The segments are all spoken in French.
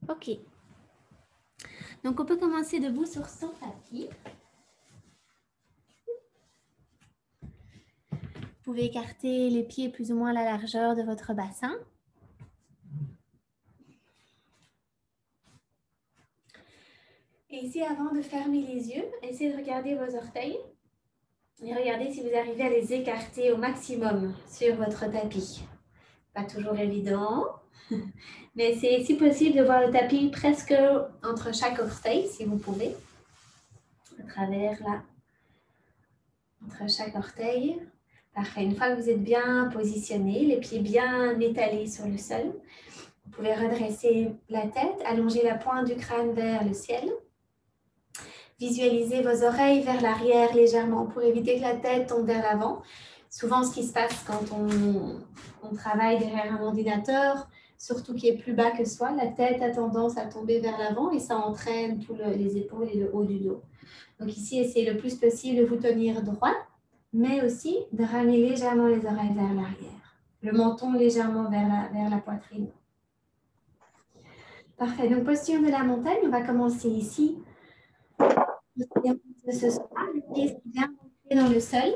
Ok. Donc, on peut commencer debout sur son tapis. Vous pouvez écarter les pieds plus ou moins à la largeur de votre bassin. Et ici, avant de fermer les yeux, essayez de regarder vos orteils. Et regardez si vous arrivez à les écarter au maximum sur votre tapis. Pas toujours évident, mais c'est si possible de voir le tapis presque entre chaque orteil, si vous pouvez. À travers là, entre chaque orteil. Parfait. Une fois que vous êtes bien positionné, les pieds bien étalés sur le sol, vous pouvez redresser la tête, allonger la pointe du crâne vers le ciel. Visualisez vos oreilles vers l'arrière légèrement pour éviter que la tête tombe vers l'avant. Souvent, ce qui se passe quand on travaille derrière un ordinateur, surtout qui est plus bas que soi, la tête a tendance à tomber vers l'avant et ça entraîne tous les épaules et le haut du dos. Donc ici, essayez le plus possible de vous tenir droit, mais aussi de ramener légèrement les oreilles vers l'arrière. Le menton légèrement vers la poitrine. Parfait. Donc, posture de la montagne, on va commencer ici. Ce soir, les pieds sont bien ancrés dans le sol.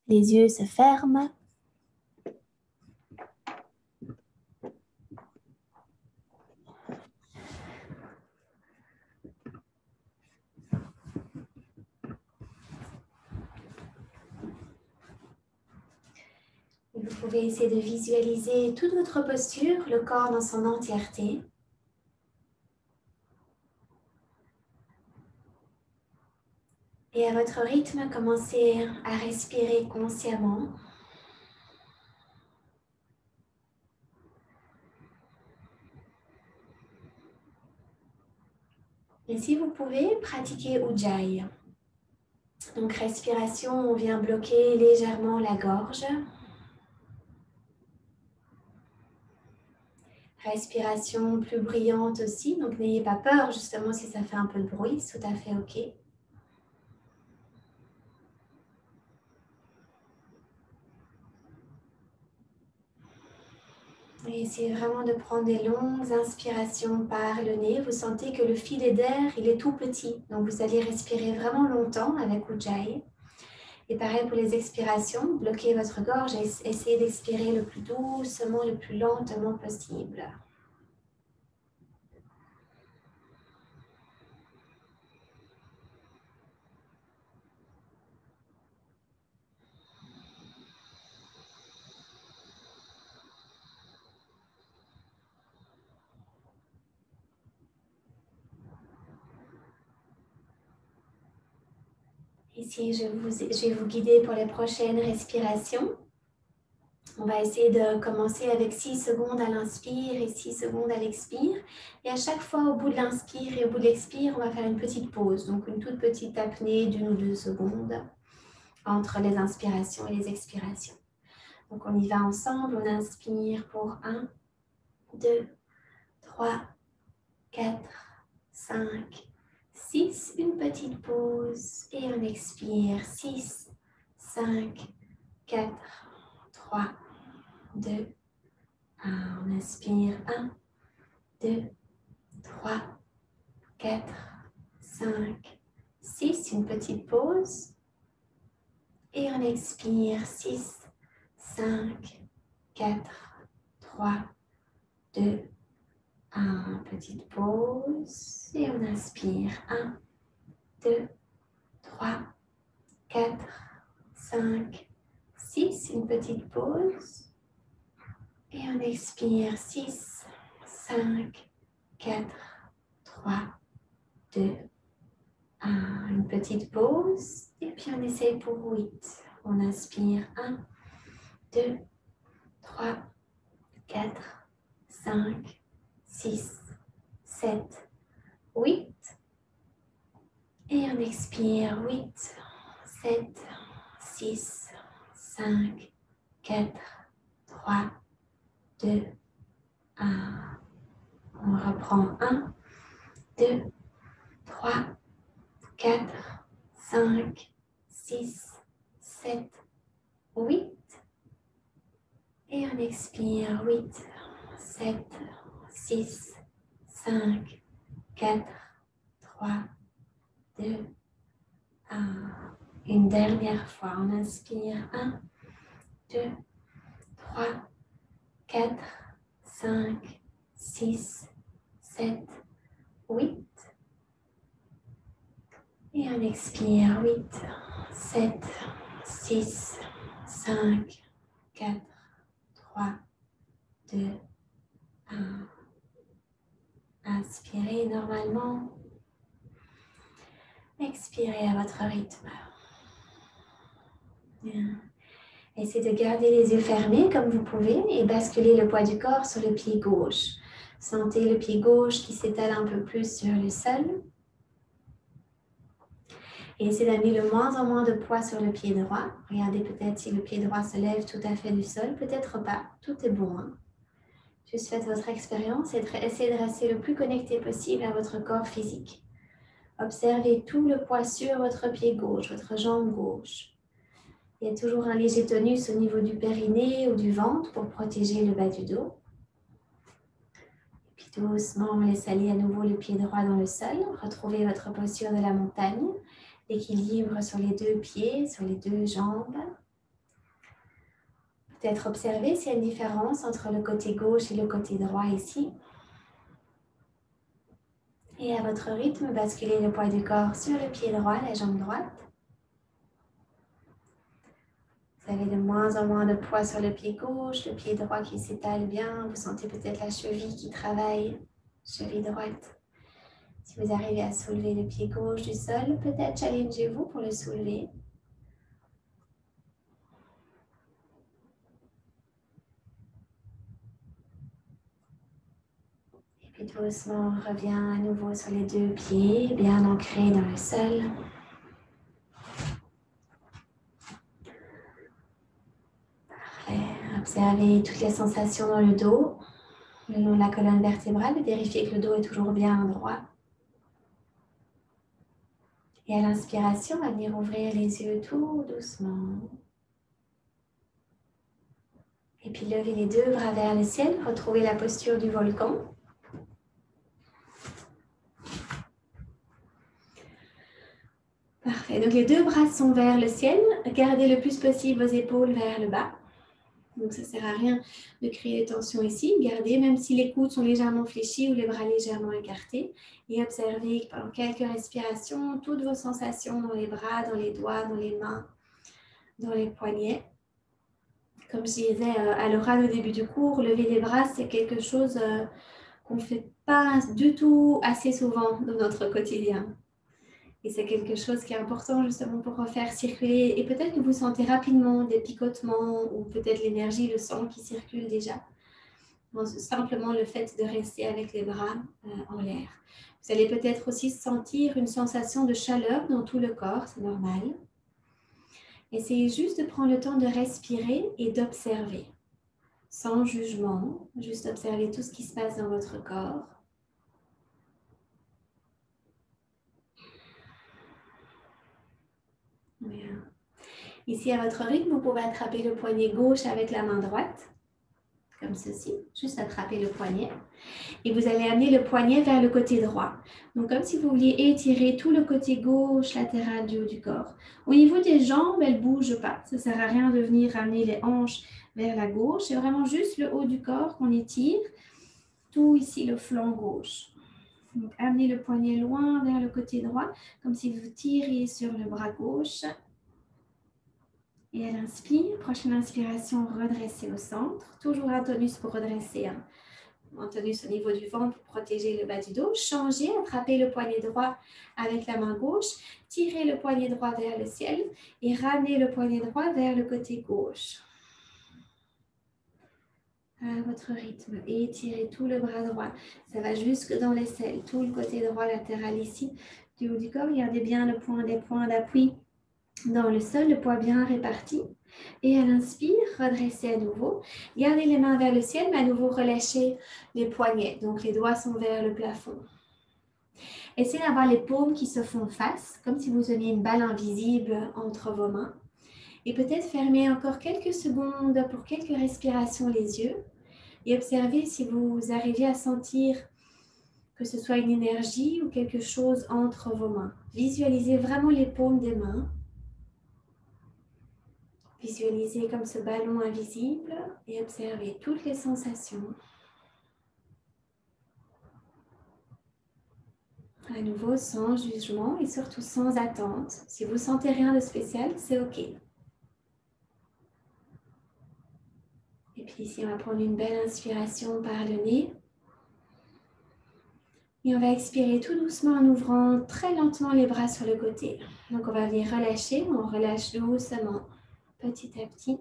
Les yeux se ferment. Vous pouvez essayer de visualiser toute votre posture, le corps dans son entièreté. Et à votre rythme, commencez à respirer consciemment. Et si vous pouvez, pratiquer Ujjayi. Donc respiration, on vient bloquer légèrement la gorge. Respiration plus brillante aussi, donc n'ayez pas peur justement si ça fait un peu de bruit, c'est tout à fait ok. Et essayez vraiment de prendre des longues inspirations par le nez. Vous sentez que le filet d'air, il est tout petit. Donc vous allez respirer vraiment longtemps avec Ujjayi. Et pareil pour les expirations, bloquez votre gorge et essayez d'expirer le plus doucement, le plus lentement possible. Ici, je vais vous guider pour les prochaines respirations. On va essayer de commencer avec 6 secondes à l'inspire et 6 secondes à l'expire. Et à chaque fois, au bout de l'inspire et au bout de l'expire, on va faire une petite pause. Donc, une toute petite apnée d'1 ou 2 secondes entre les inspirations et les expirations. Donc, on y va ensemble. On inspire pour 1, 2, 3, 4, 5, 6. Une petite pause. Et on expire. 6, 5, 4, 3, 2, 1. On inspire. 1, 2, 3, 4, 5, 6. Une petite pause. Et on expire. 6, 5, 4, 3, 2, 1. Petite pause. Et on inspire. 1, 2, 3, 4, 5, 6. Une petite pause. Et on expire. 6, 5, 4, 3, 2, 1. Une petite pause. Et puis on essaye pour 8. On inspire. 1, 2, 3, 4, 5, 6, 7, 8. Et on expire. 8, 7, 6, 5, 4, 3, 2, 1. On reprend. 1, 2, 3, 4, 5, 6, 7, 8. Et on expire. 8, 7, 6, 5, 4, 3, 2, 1. Une dernière fois, on inspire. 1, 2, 3, 4, 5, 6, 7, 8. Et on expire. 8, 7, 6, 5, 4, 3, 2, 1. Inspirez normalement. Expirez à votre rythme. Bien. Essayez de garder les yeux fermés comme vous pouvez et basculer le poids du corps sur le pied gauche. Sentez le pied gauche qui s'étale un peu plus sur le sol. Et essayez d'amener le moins en moins de poids sur le pied droit. Regardez peut-être si le pied droit se lève tout à fait du sol. Peut-être pas. Tout est bon. Juste faites votre expérience et essayez de rester le plus connecté possible à votre corps physique. Observez tout le poids sur votre pied gauche, votre jambe gauche. Il y a toujours un léger tonus au niveau du périnée ou du ventre pour protéger le bas du dos. Puis doucement, laissez aller à nouveau le pied droit dans le sol. Retrouvez votre posture de la montagne. L'équilibre sur les deux pieds, sur les deux jambes. Peut-être observer s'il y a une différence entre le côté gauche et le côté droit ici. Et à votre rythme, basculez le poids du corps sur le pied droit, la jambe droite. Vous avez de moins en moins de poids sur le pied gauche, le pied droit qui s'étale bien. Vous sentez peut-être la cheville qui travaille, cheville droite. Si vous arrivez à soulever le pied gauche du sol, peut-être challengez-vous pour le soulever. Et puis doucement, on revient à nouveau sur les deux pieds, bien ancrés dans le sol. Parfait. Observez toutes les sensations dans le dos, le long de la colonne vertébrale, et vérifiez que le dos est toujours bien droit. Et à l'inspiration, on va venir ouvrir les yeux tout doucement. Et puis levez les deux bras vers le ciel, retrouvez la posture du volcan. Parfait, donc les deux bras sont vers le ciel. Gardez le plus possible vos épaules vers le bas. Donc ça ne sert à rien de créer des tensions ici. Gardez, même si les coudes sont légèrement fléchis ou les bras légèrement écartés. Et observez pendant quelques respirations toutes vos sensations dans les bras, dans les doigts, dans les mains, dans les poignets. Comme je disais à l'oral au début du cours, lever les bras, c'est quelque chose qu'on ne fait pas du tout assez souvent dans notre quotidien. Et c'est quelque chose qui est important justement pour refaire circuler. Et peut-être que vous sentez rapidement des picotements ou peut-être l'énergie, le sang qui circule déjà. Donc, simplement le fait de rester avec les bras en l'air. Vous allez peut-être aussi sentir une sensation de chaleur dans tout le corps, c'est normal. Essayez juste de prendre le temps de respirer et d'observer. Sans jugement, juste observer tout ce qui se passe dans votre corps. Bien. Ici, à votre rythme, vous pouvez attraper le poignet gauche avec la main droite, comme ceci. Juste attraper le poignet. Et vous allez amener le poignet vers le côté droit. Donc, comme si vous vouliez étirer tout le côté gauche latéral du haut du corps. Au niveau des jambes, elles ne bougent pas. Ça ne sert à rien de venir amener les hanches vers la gauche. C'est vraiment juste le haut du corps qu'on étire. Tout ici, le flanc gauche. Donc, amenez le poignet loin vers le côté droit, comme si vous tiriez sur le bras gauche. Et à l'inspire, prochaine inspiration, redressez au centre. Toujours un tonus pour redresser. Un tonus au niveau du ventre pour protéger le bas du dos. Changez, attrapez le poignet droit avec la main gauche. Tirez le poignet droit vers le ciel et ramenez le poignet droit vers le côté gauche. À votre rythme, étirez tout le bras droit. Ça va jusque dans l'aisselle, tout le côté droit latéral ici du haut du corps. Gardez bien le point des points d'appui dans le sol, le poids bien réparti. Et à l'inspire, redressez à nouveau. Gardez les mains vers le ciel, mais à nouveau relâchez les poignets. Donc les doigts sont vers le plafond. Essayez d'avoir les paumes qui se font face, comme si vous aviez une balle invisible entre vos mains. Et peut-être fermer encore quelques secondes pour quelques respirations les yeux. Et observez si vous arrivez à sentir que ce soit une énergie ou quelque chose entre vos mains. Visualisez vraiment les paumes des mains. Visualisez comme ce ballon invisible et observez toutes les sensations. À nouveau, sans jugement et surtout sans attente. Si vous sentez rien de spécial, c'est OK. Et puis ici, on va prendre une belle inspiration par le nez. Et on va expirer tout doucement en ouvrant très lentement les bras sur le côté. Donc on va venir relâcher, on relâche doucement, petit à petit.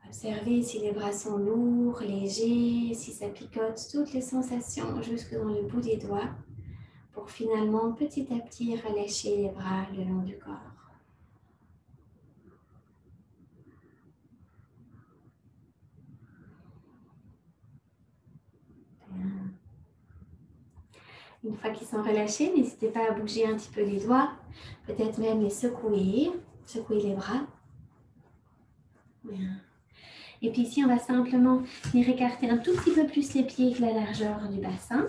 Observez si les bras sont lourds, légers, si ça picote, toutes les sensations jusque dans le bout des doigts, pour finalement petit à petit relâcher les bras le long du corps. Une fois qu'ils sont relâchés, n'hésitez pas à bouger un petit peu les doigts, peut-être même les secouer les bras. Bien. Et puis ici, on va simplement venir écarter un tout petit peu plus les pieds que la largeur du bassin.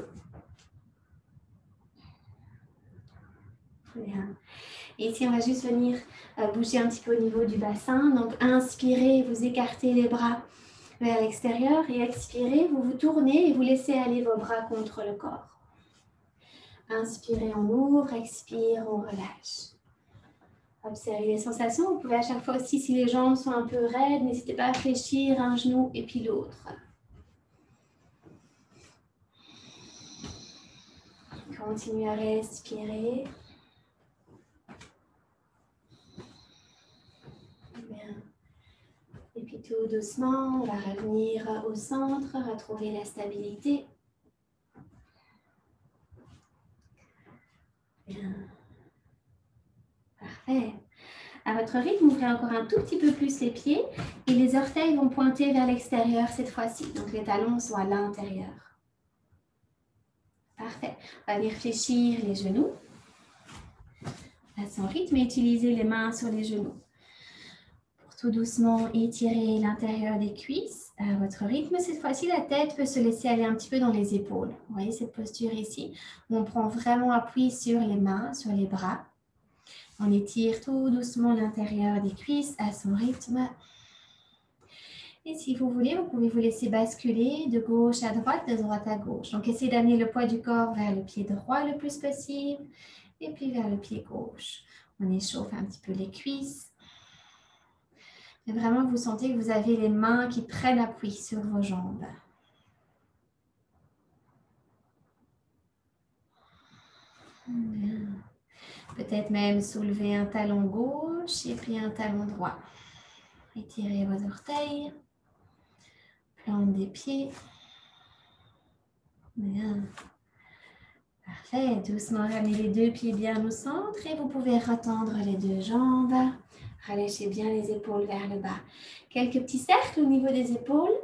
Bien. Et ici, on va juste venir bouger un petit peu au niveau du bassin. Donc, inspirez, vous écartez les bras vers l'extérieur et expirez, vous vous tournez et vous laissez aller vos bras contre le corps. Inspirez, on ouvre, expire, on relâche. Observez les sensations. Vous pouvez à chaque fois aussi, si les jambes sont un peu raides, n'hésitez pas à fléchir un genou et puis l'autre. Continuez à respirer. Bien. Et puis tout doucement, on va revenir au centre, retrouver la stabilité. Bien. Parfait. À votre rythme, ouvrez encore un tout petit peu plus les pieds et les orteils vont pointer vers l'extérieur cette fois-ci. Donc les talons sont à l'intérieur. Parfait. On va venir fléchir les genoux à son rythme et utiliser les mains sur les genoux. Pour tout doucement étirer l'intérieur des cuisses à votre rythme. Cette fois-ci, la tête peut se laisser aller un petit peu dans les épaules. Vous voyez cette posture ici où on prend vraiment appui sur les mains, sur les bras. On étire tout doucement l'intérieur des cuisses à son rythme. Et si vous voulez, vous pouvez vous laisser basculer de gauche à droite à gauche. Donc, essayez d'amener le poids du corps vers le pied droit le plus possible et puis vers le pied gauche. On échauffe un petit peu les cuisses. Et vraiment, vous sentez que vous avez les mains qui prennent appui sur vos jambes. Peut-être même soulever un talon gauche et puis un talon droit. Étirez vos orteils. Plante des pieds. Bien. Parfait. Doucement, ramenez les deux pieds bien au centre et vous pouvez retendre les deux jambes. Relâchez bien les épaules vers le bas. Quelques petits cercles au niveau des épaules.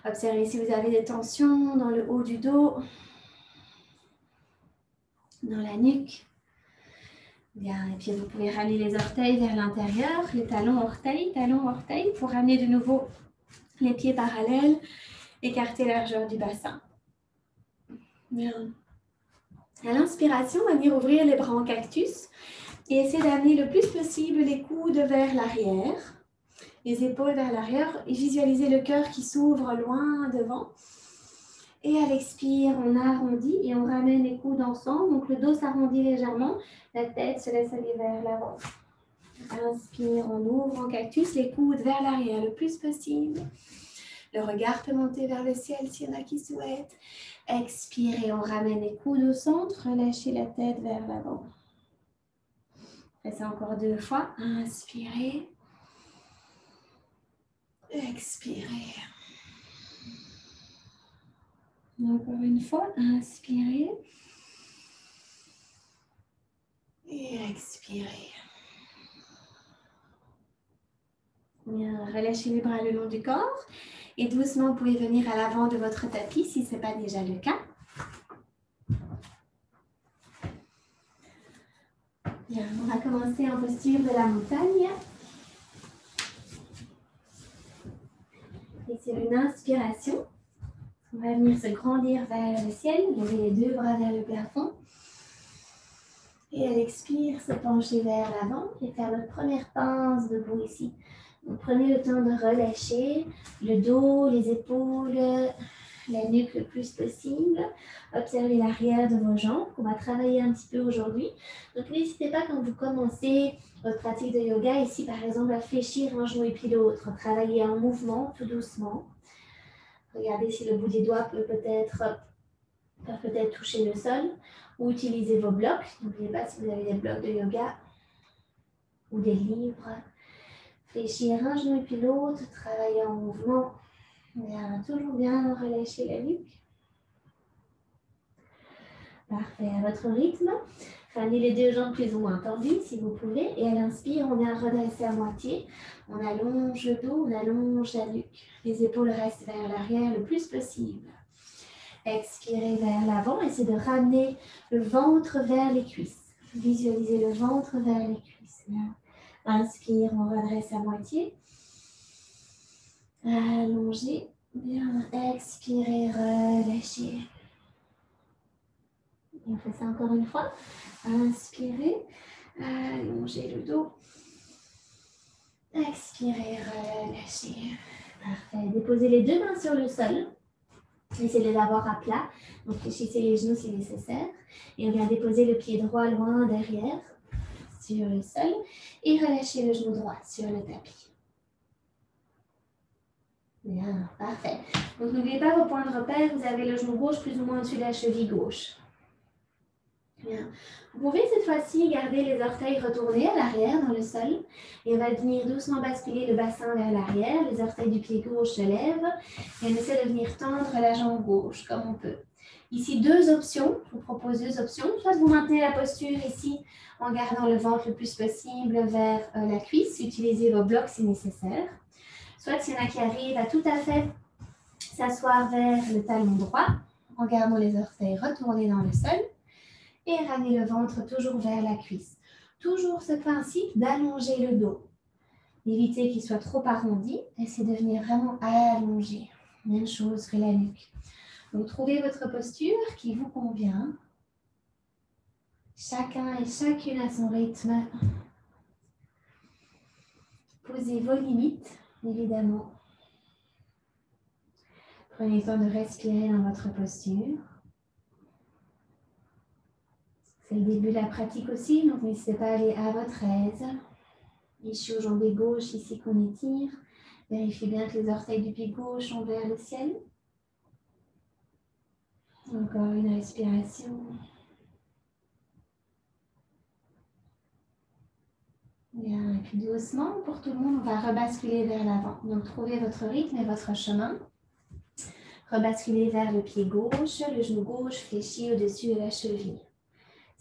Observez si vous avez des tensions dans le haut du dos, dans la nuque. Bien, et puis vous pouvez ramener les orteils vers l'intérieur, les talons orteils, pour ramener de nouveau les pieds parallèles, écarter la largeur du bassin. Bien. À l'inspiration, on va venir ouvrir les bras en cactus et essayer d'amener le plus possible les coudes vers l'arrière, les épaules vers l'arrière et visualiser le cœur qui s'ouvre loin devant. Et à l'expire, on arrondit et on ramène les coudes ensemble. Donc le dos s'arrondit légèrement, la tête se laisse aller vers l'avant. Inspire, on ouvre en cactus, les coudes vers l'arrière le plus possible. Le regard peut monter vers le ciel s'il y en a qui souhaitent. Expirez, on ramène les coudes au centre, relâchez la tête vers l'avant. Faites ça encore 2 fois. Inspirez. Expirez. Encore une fois, inspirez. Et expirez. Bien, relâchez les bras le long du corps. Et doucement, vous pouvez venir à l'avant de votre tapis si ce n'est pas déjà le cas. Bien, on va commencer en posture de la montagne. Et sur une inspiration, on On va venir se grandir vers le ciel, lever les deux bras vers le plafond. Et à l'expire, se pencher vers l'avant et faire notre première pince debout ici. Donc prenez le temps de relâcher le dos, les épaules, la nuque le plus possible. Observez l'arrière de vos jambes qu'on va travailler un petit peu aujourd'hui. Donc n'hésitez pas quand vous commencez votre pratique de yoga ici par exemple à fléchir un genou et puis l'autre. Travailler en mouvement tout doucement. Regardez si le bout des doigts peut peut-être toucher le sol ou utiliser vos blocs. N'oubliez pas si vous avez des blocs de yoga ou des livres. Fléchir un genou et puis l'autre, travailler en mouvement. Bien, toujours bien relâcher la nuque. Parfait, à votre rythme. Ramenez les deux jambes plus ou moins tendues si vous pouvez. Et à l'inspire, on vient redresser à moitié. On allonge le dos, on allonge la nuque. Les épaules restent vers l'arrière le plus possible. Expirez vers l'avant. Essayez de ramener le ventre vers les cuisses. Visualisez le ventre vers les cuisses. Bien. Inspire, on redresse à moitié. Allongez. Bien. Expirez, relâchez. Et on fait ça encore une fois. Inspirez. Allongez le dos. Expirez, relâchez. Parfait. Déposez les deux mains sur le sol. Essayez de les avoir à plat. Donc, fléchissez les genoux si nécessaire. Et on vient déposer le pied droit loin derrière sur le sol. Et relâchez le genou droit sur le tapis. Bien, parfait. Donc, n'oubliez pas vos points de repère. Vous avez le genou gauche plus ou moins au-dessus de la cheville gauche. Bien. Vous pouvez cette fois-ci garder les orteils retournés à l'arrière dans le sol. Et on va venir doucement basculer le bassin vers l'arrière. Les orteils du pied gauche se lèvent. Et on essaie de venir tendre la jambe gauche comme on peut. Ici, deux options. Je vous propose deux options. Soit vous maintenez la posture ici en gardant le ventre le plus possible vers la cuisse. Utilisez vos blocs si nécessaire. Soit s'il y en a qui arrivent à tout à fait s'asseoir vers le talon droit en gardant les orteils retournés dans le sol. Et ramener le ventre toujours vers la cuisse. Toujours ce principe d'allonger le dos. Évitez qu'il soit trop arrondi. Essayez de venir vraiment allonger. Même chose que la nuque. Donc, trouvez votre posture qui vous convient. Chacun et chacune à son rythme. Posez vos limites, évidemment. Prenez le temps de respirer dans votre posture. C'est le début de la pratique aussi, donc n'hésitez pas à aller à votre aise. Ischio jambe gauche, ici qu'on étire. Vérifiez bien que les orteils du pied gauche sont vers le ciel. Encore une respiration. Bien, et puis doucement, pour tout le monde, on va rebasculer vers l'avant. Donc, trouvez votre rythme et votre chemin. Rebasculez vers le pied gauche, le genou gauche fléchi au-dessus de la cheville.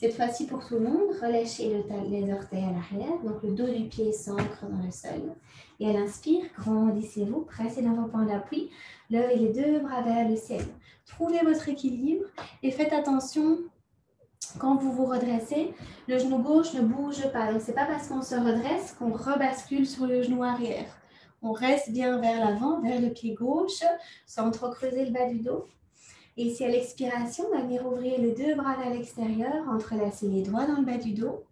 Cette fois-ci, pour tout le monde, relâchez les orteils à l'arrière. Donc, le dos du pied s'ancre dans le sol. Et à l'inspire, grandissez-vous, pressez dans vos points d'appui. Levez les deux bras vers le ciel. Trouvez votre équilibre et faites attention. Quand vous vous redressez, le genou gauche ne bouge pas. Donc, ce n'est pas parce qu'on se redresse qu'on rebascule sur le genou arrière. On reste bien vers l'avant, vers le pied gauche, sans trop creuser le bas du dos. Et ici, à l'expiration, on va venir ouvrir les deux bras vers l'extérieur, entrelacer les doigts dans le bas du dos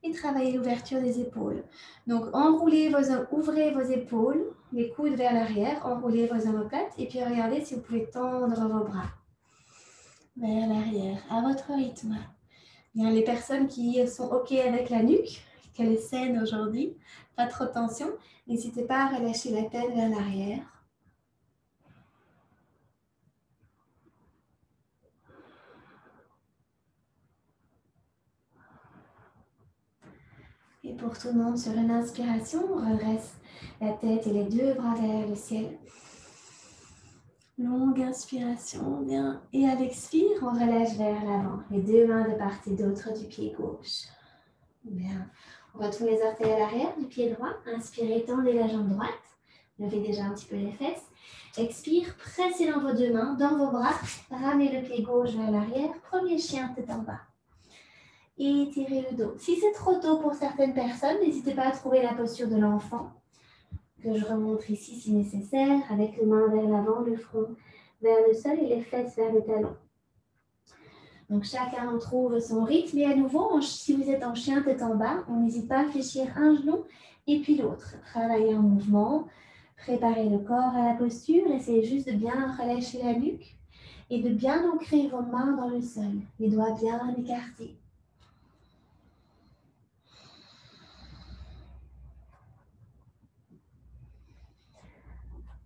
et travailler l'ouverture des épaules. Donc, ouvrez vos épaules, les coudes vers l'arrière, enroulez vos omoplates et puis regardez si vous pouvez tendre vos bras vers l'arrière, à votre rythme. Bien, les personnes qui sont OK avec la nuque, qu'elle est saine aujourd'hui, pas trop de tension, n'hésitez pas à relâcher la tête vers l'arrière. Et pour tout le monde, sur une inspiration, on redresse la tête et les deux bras vers le ciel. Longue inspiration, bien. Et à l'expire, on relâche vers l'avant. Les deux mains de part et d'autre du pied gauche. Bien. On retrouve les orteils à l'arrière du pied droit. Inspirez, tendez la jambe droite. Levez déjà un petit peu les fesses. Expire, pressez dans vos deux mains, dans vos bras. Ramenez le pied gauche vers l'arrière. Premier chien, tête en bas. Et étirez le dos. Si c'est trop tôt pour certaines personnes, n'hésitez pas à trouver la posture de l'enfant, que je remontre ici si nécessaire, avec les mains vers l'avant, le front vers le sol et les fesses vers le talon. Donc, chacun trouve son rythme. Et à nouveau, si vous êtes en chien tête en bas, on n'hésite pas à fléchir un genou et puis l'autre. Travailler en mouvement, préparer le corps à la posture. Essayez juste de bien relâcher la nuque et de bien ancrer vos mains dans le sol. Les doigts bien écartés.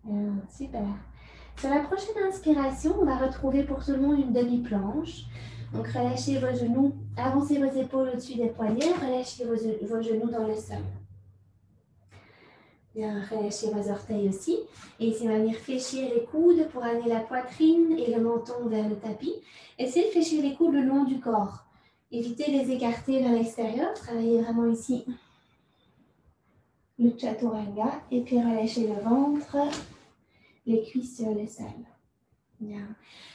Bien, super. Sur la prochaine inspiration, on va retrouver pour tout le monde une demi-planche. Donc, relâchez vos genoux, avancez vos épaules au-dessus des poignets, relâchez vos genoux dans le sol. Bien, relâchez vos orteils aussi. Et ici, on va venir fléchir les coudes pour amener la poitrine et le menton vers le tapis. Essayez de fléchir les coudes le long du corps. Évitez de les écarter vers l'extérieur. Travaillez vraiment ici le chaturanga. Et puis, relâchez le ventre, les cuisses sur le sol. Bien.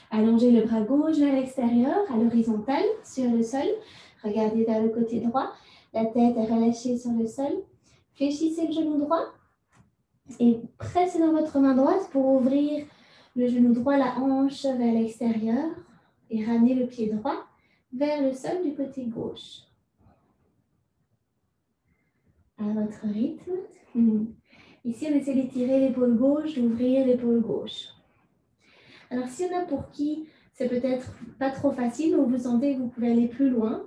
Allongez le bras gauche vers l'extérieur, à l'horizontale, sur le sol. Regardez vers le côté droit. La tête est relâchée sur le sol. Fléchissez le genou droit et pressez dans votre main droite pour ouvrir le genou droit, la hanche vers l'extérieur et ramenez le pied droit vers le sol du côté gauche. À votre rythme. Ici, on essaie d'étirer l'épaule gauche, d'ouvrir l'épaule gauche. Alors, s'il y en a pour qui c'est peut-être pas trop facile ou vous sentez que vous pouvez aller plus loin,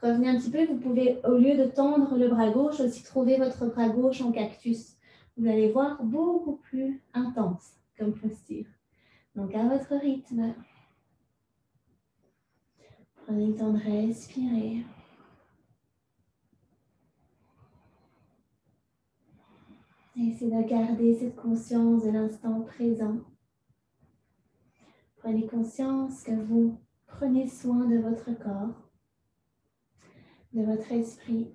revenez un petit peu. Vous pouvez, au lieu de tendre le bras gauche, aussi trouver votre bras gauche en cactus. Vous allez voir beaucoup plus intense comme posture. Donc, à votre rythme. Prenez le temps de respirer. Essayez de garder cette conscience de l'instant présent. Prenez conscience que vous prenez soin de votre corps, de votre esprit.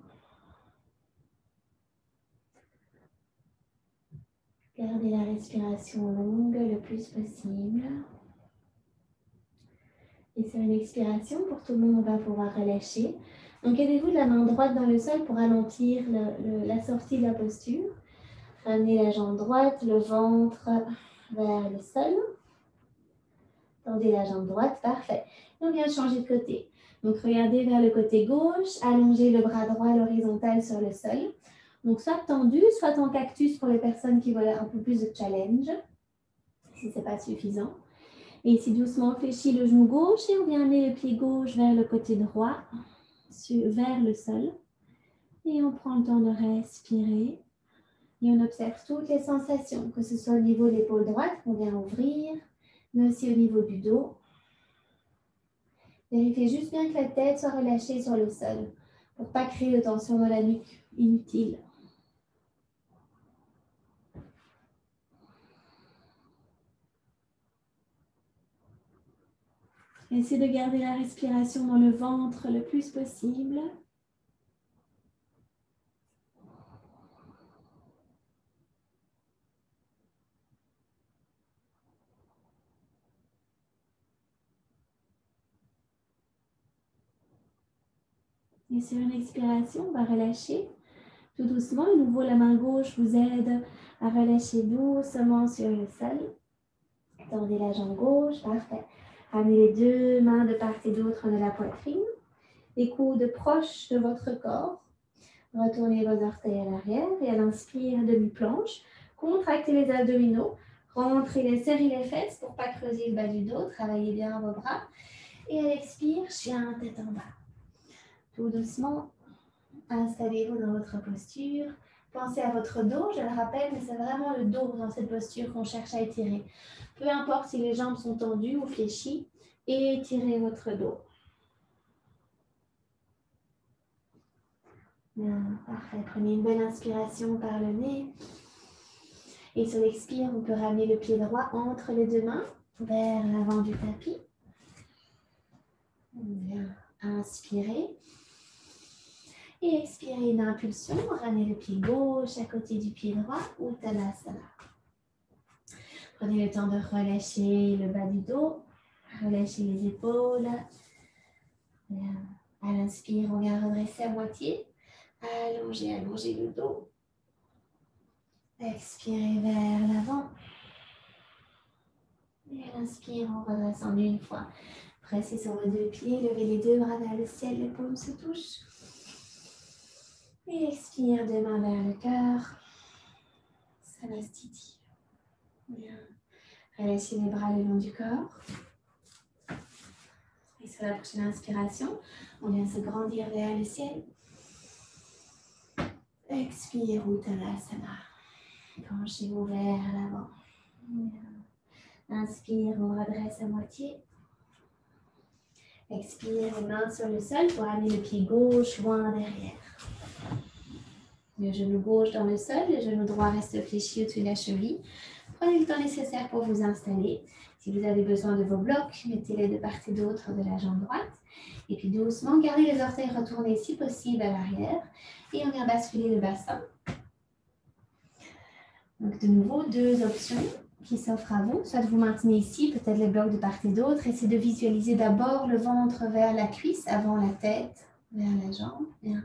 Gardez la respiration longue le plus possible. Et sur une expiration, pour tout le monde, on va pouvoir relâcher. Donc, aidez-vous de la main droite dans le sol pour ralentir la sortie de la posture. Ramenez la jambe droite, le ventre vers le sol. Tendez la jambe droite, parfait. Et on vient changer de côté. Donc, regardez vers le côté gauche, allongez le bras droit à l'horizontale sur le sol. Donc, soit tendu, soit en cactus pour les personnes qui veulent un peu plus de challenge, si ce n'est pas suffisant. Et ici, doucement, on fléchit le genou gauche et on vient amener le pied gauche vers le côté droit, vers le sol. Et on prend le temps de respirer. Et on observe toutes les sensations, que ce soit au niveau de l'épaule droite qu'on vient ouvrir, mais aussi au niveau du dos. Vérifiez juste bien que la tête soit relâchée sur le sol pour ne pas créer de tension dans la nuque inutile. Essayez de garder la respiration dans le ventre le plus possible. Et sur une expiration, on va relâcher tout doucement. À nouveau, la main gauche vous aide à relâcher doucement sur le sol. Tendez la jambe gauche, parfait. Ramenez les deux mains de part et d'autre de la poitrine. Les coudes proches de votre corps. Retournez vos orteils à l'arrière et à l'inspire, demi-planche. Contractez les abdominaux. Rentrez les serrez les fesses pour ne pas creuser le bas du dos. Travaillez bien vos bras. Et à l'expire, chien tête en bas. Tout doucement, installez-vous dans votre posture. Pensez à votre dos, je le rappelle, mais c'est vraiment le dos dans cette posture qu'on cherche à étirer. Peu importe si les jambes sont tendues ou fléchies, et étirez votre dos. Bien, parfait. Prenez une belle inspiration par le nez. Et sur l'expire, on peut ramener le pied droit entre les deux mains vers l'avant du tapis. Bien, inspirez. Et expirez une impulsion. Ramenez le pied gauche à côté du pied droit, Uttanasana. Prenez le temps de relâcher le bas du dos, relâcher les épaules. Bien. À l'inspire, on vient redresser à moitié. Allongez le dos. Expirez vers l'avant. Et à l'inspire, on redresse en une fois. Pressez sur vos deux pieds, levez les deux bras vers le ciel, les paumes se touchent. Et expire, deux mains vers le cœur. Samastiti. Bien. Relâchez les bras le long du corps. Et sur la prochaine inspiration, on vient se grandir vers le ciel. Expire, Uttanasana. Penchez-vous vers l'avant. Inspire, on redresse à moitié. Expire, les mains sur le sol pour amener le pied gauche loin derrière. Le genou gauche dans le sol, le genou droit reste fléchi au-dessus de la cheville. Prenez le temps nécessaire pour vous installer. Si vous avez besoin de vos blocs, mettez-les de part et d'autre de la jambe droite. Et puis doucement, gardez les orteils retournés si possible à l'arrière. Et on vient basculer le bassin. Donc de nouveau, deux options qui s'offrent à vous. Soit vous maintenez ici, peut-être les blocs de part et d'autre. Essayez de visualiser d'abord le ventre vers la cuisse, avant la tête, vers la jambe. Bien.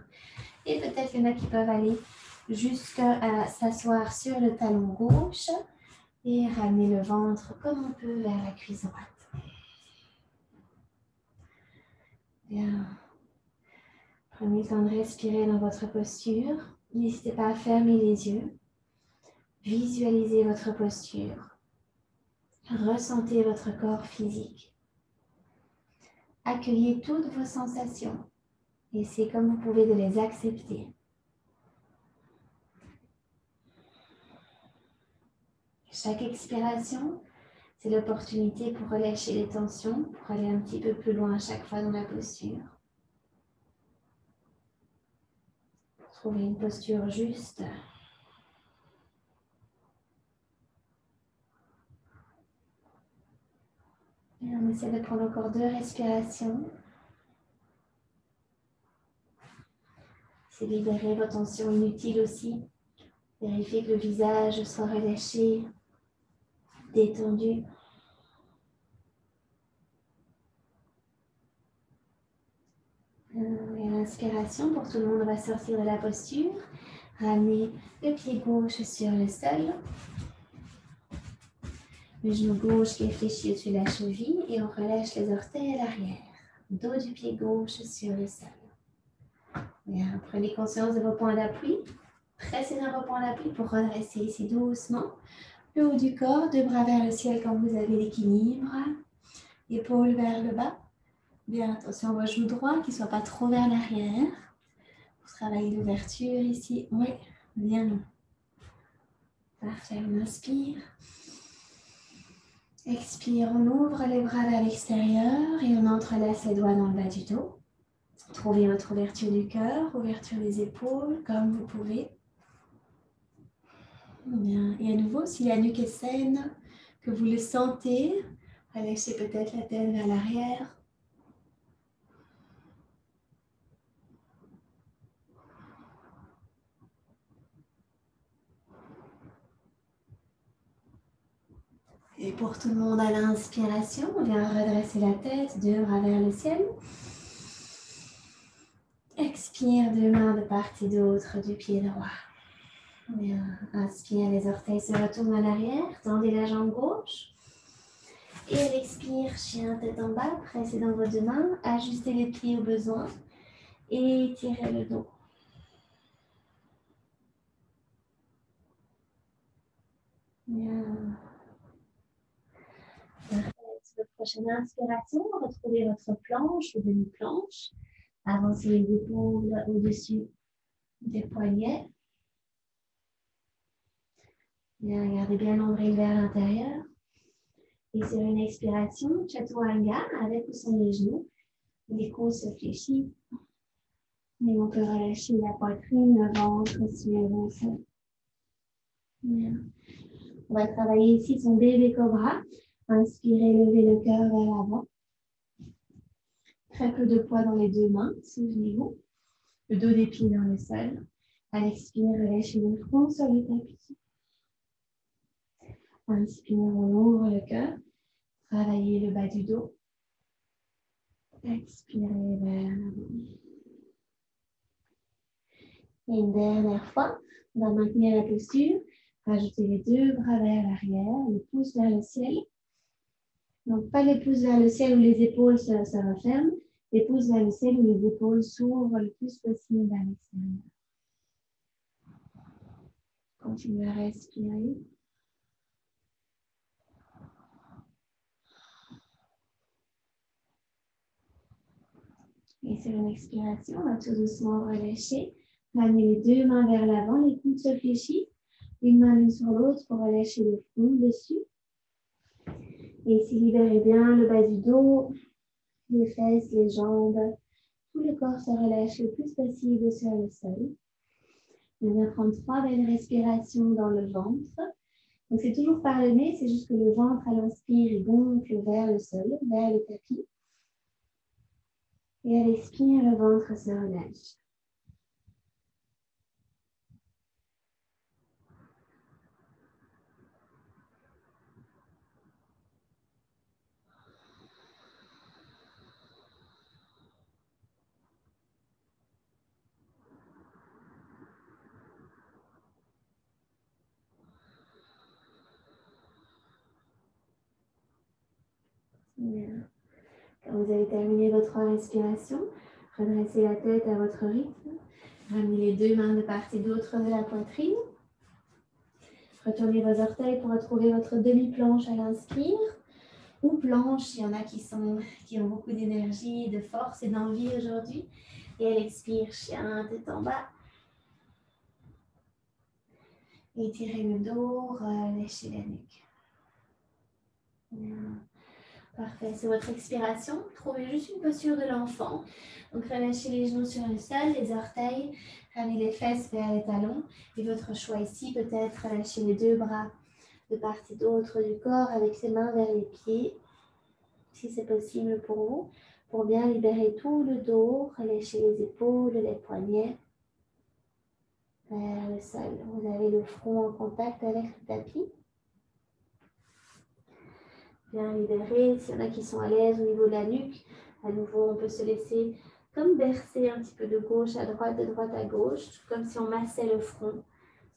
Et peut-être il y en a qui peuvent aller jusqu'à s'asseoir sur le talon gauche et ramener le ventre comme on peut vers la cuisse droite. Bien. Prenez le temps de respirer dans votre posture. N'hésitez pas à fermer les yeux. Visualisez votre posture. Ressentez votre corps physique. Accueillez toutes vos sensations. Et c'est comme vous pouvez de les accepter. Chaque expiration, c'est l'opportunité pour relâcher les tensions, pour aller un petit peu plus loin à chaque fois dans la posture. Trouver une posture juste. Et on essaie de prendre encore 2 respirations. C'est libérer vos tensions inutiles aussi. Vérifiez que le visage soit relâché, détendu. Et à l'inspiration, pour tout le monde, on va sortir de la posture. Ramenez le pied gauche sur le sol. Le genou gauche qui est fléchi au-dessus de la cheville et on relâche les orteils à l'arrière. Dos du pied gauche sur le sol. Bien, prenez conscience de vos points d'appui. Pressez dans vos points d'appui pour redresser ici doucement. Le haut du corps, 2 bras vers le ciel quand vous avez l'équilibre. Épaules vers le bas. Bien, attention à vos genoux droits qui ne soient pas trop vers l'arrière. Pour travailler l'ouverture ici. Oui, bien. Parfait, on inspire. Expire, on ouvre les bras vers l'extérieur et on entrelace les doigts dans le bas du dos. Trouvez votre ouverture du cœur, ouverture des épaules, comme vous pouvez. Bien. Et à nouveau, si la nuque est saine, que vous le sentez, relâchez peut-être la tête vers l'arrière. Et pour tout le monde à l'inspiration, on vient redresser la tête, 2 bras vers le ciel. Expire, 2 mains de part et d'autre du pied droit. Bien. Inspire, les orteils se retournent à l'arrière, tendez la jambe gauche. Et à l'expire, chien tête en bas, pressez dans vos 2 mains, ajustez les pieds au besoin et tirez le dos. Bien. Sur votre prochaine inspiration, retrouvez votre planche ou demi-planche. Avancez les épaules au-dessus des poignets. Bien, gardez bien l'ombril vers l'intérieur. Et sur une expiration, Chaturanga, avec ou sans les genoux. Les coudes se fléchissent. Et on peut relâcher la poitrine, le ventre sur le sol. Bien. On va travailler ici son bébé cobra. Inspirez, levez le cœur vers l'avant. Très peu de poids dans les 2 mains, souvenez-vous. Le dos des pieds dans le sol. À l'expire, relâchez le front sur le tapis. Inspire, on ouvre le cœur. Travaillez le bas du dos. Expirez vers l'avant. Et une dernière fois, on va maintenir la posture. Rajoutez les 2 bras vers l'arrière, les pouces vers le ciel. Donc, pas les pouces vers le ciel où les épaules se referment, les pouces vers le ciel où les épaules s'ouvrent le plus possible à l'extérieur. Continuez à respirer. Et sur une expiration, on va tout doucement relâcher. Ramenez les deux mains vers l'avant, les coudes se fléchissent. Une main l'une sur l'autre pour relâcher le front dessus. Et ici, libérez bien le bas du dos, les fesses, les jambes. Tout le corps se relâche le plus possible sur le sol. On vient prendre 3 belles respirations dans le ventre. Donc, c'est toujours par le nez, c'est juste que le ventre, à l'inspire, il gonfle vers le sol, vers le tapis. Et à l'expire, le ventre se relâche. Bien. Quand vous avez terminé votre respiration, redressez la tête à votre rythme. Ramenez les deux mains de part et d'autre de la poitrine. Retournez vos orteils pour retrouver votre demi-planche à l'inspire. Ou planche, il y en a qui ont beaucoup d'énergie, de force et d'envie aujourd'hui. Et à l'expire, chien, tête en bas. Étirez le dos, relâchez la nuque. Bien. Parfait, c'est votre expiration. Trouvez juste une posture de l'enfant. Donc relâchez les genoux sur le sol, les orteils, ramenez les fesses vers les talons. Et votre choix ici, peut-être relâcher les deux bras de part et d'autre du corps avec ses mains vers les pieds, si c'est possible pour vous, pour bien libérer tout le dos, relâcher les épaules, les poignets vers le sol. Vous avez le front en contact avec le tapis. Bien libéré. S'il y en a qui sont à l'aise au niveau de la nuque, à nouveau, on peut se laisser comme bercer un petit peu de gauche à droite, de droite à gauche, comme si on massait le front.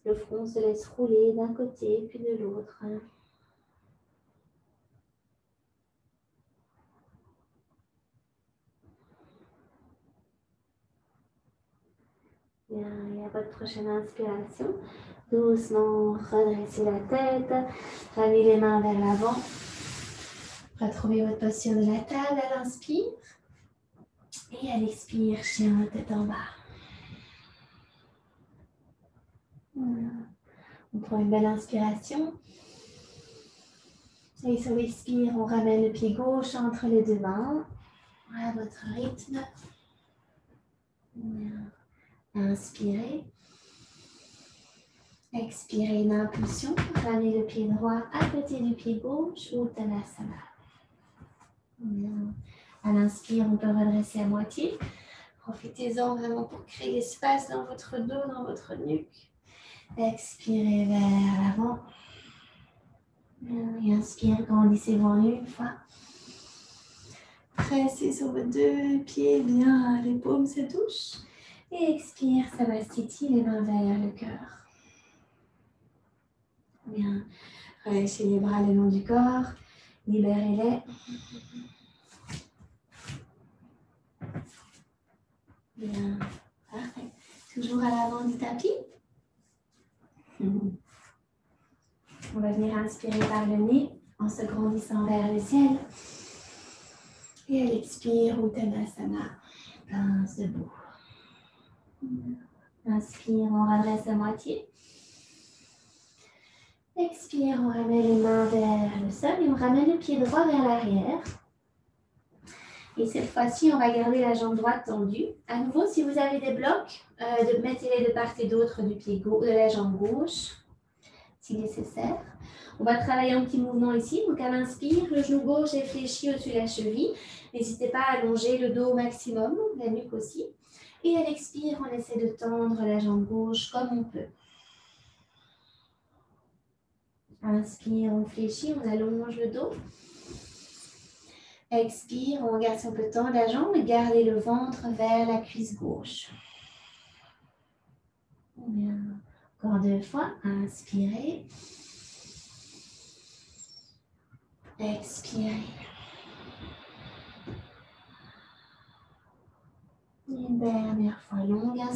Le front se laisse rouler d'un côté puis de l'autre. Bien, et à votre prochaine inspiration, doucement redressez la tête, ramenez les mains vers l'avant. Retrouvez votre posture de la table à l'inspire. Et à l'expire, chien, tête en bas. Voilà. On prend une belle inspiration. Et sur l'expire, on ramène le pied gauche entre les deux mains. À votre rythme. Voilà. Inspirez. Expirez une impulsion. Ramenez le pied droit à côté du pied gauche, Uttanasana. Voilà. À l'inspire, on peut redresser à moitié. Profitez-en vraiment pour créer l'espace dans votre dos, dans votre nuque. Expirez vers l'avant. Et inspire, grandissez-vous en une fois. Pressez sur vos deux pieds, bien, les paumes se touchent. Et expire, Samastiti, les mains vers le cœur. Bien, relâchez les bras le long du corps, libérez-les. Bien, parfait. Toujours à l'avant du tapis. On va venir inspirer par le nez en se grandissant vers le ciel. Et à l'expire, Uttanasana, pince debout. Inspire, on redresse à moitié. Expire, on ramène les mains vers le sol et on ramène le pied droit vers l'arrière. Et cette fois-ci, on va garder la jambe droite tendue. À nouveau, si vous avez des blocs, mettez-les de part et d'autre du pied gauche, de la jambe gauche, si nécessaire. On va travailler un petit mouvement ici. Donc à l'inspire, le genou gauche est fléchi au-dessus de la cheville. N'hésitez pas à allonger le dos au maximum, la nuque aussi. Et à l'expire, on essaie de tendre la jambe gauche comme on peut. Inspire, on fléchit, on allonge le dos. Expire, on regarde si on peut tendre la jambe et garder le ventre vers la cuisse gauche. Bien. Encore 2 fois. Inspirez. Expirez.